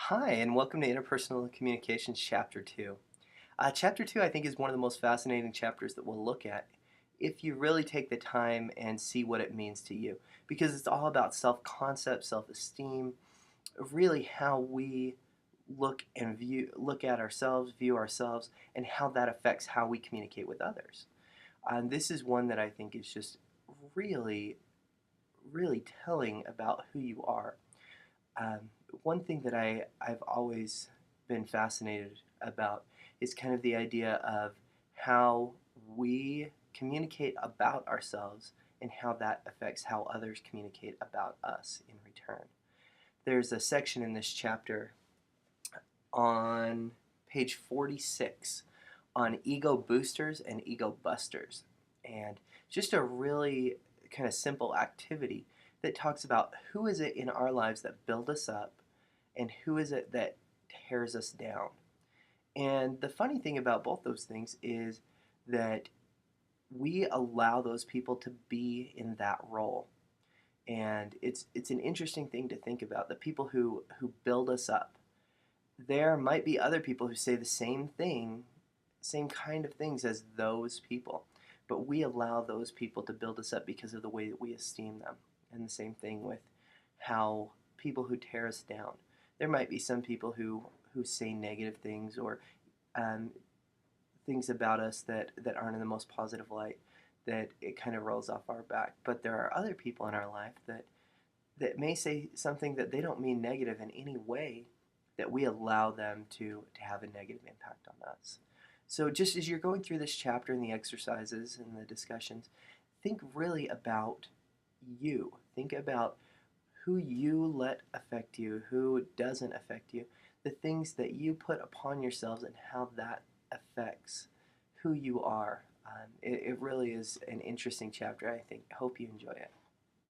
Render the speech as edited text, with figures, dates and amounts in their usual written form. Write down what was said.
Hi, and welcome to Interpersonal Communications Chapter 2. Chapter 2, I think, is one of the most fascinating chapters that we'll look at if you really take the time and see what it means to you. Because it's all about self concept, self esteem, really how we look at ourselves, view ourselves, and how that affects how we communicate with others. And this is one that I think is just really, really telling about who you are. Um, One thing that I've always been fascinated about is kind of the idea of how we communicate about ourselves and how that affects how others communicate about us in return. There's a section in this chapter on page 46 on ego boosters and ego busters. And just a really kind of simple activity that talks about who is it in our lives that build us up and who is it that tears us down. And the funny thing about both those things is that we allow those people to be in that role. And it's an interesting thing to think about. The people who build us up. There might be other people who say the same thing, same kind of things as those people, but we allow those people to build us up because of the way that we esteem them. And the same thing with how people who tear us down. There might be some people who say negative things or um, things about us that aren't in the most positive light, that it kind of rolls off our back. But there are other people in our life that may say something that they don't mean negative in any way, that we allow them to have a negative impact on us. So just as you're going through this chapter and the exercises and the discussions, think really about you. Think about who you let affect you, who doesn't affect you, the things that you put upon yourselves and how that affects who you are. It really is an interesting chapter, I think. I hope you enjoy it.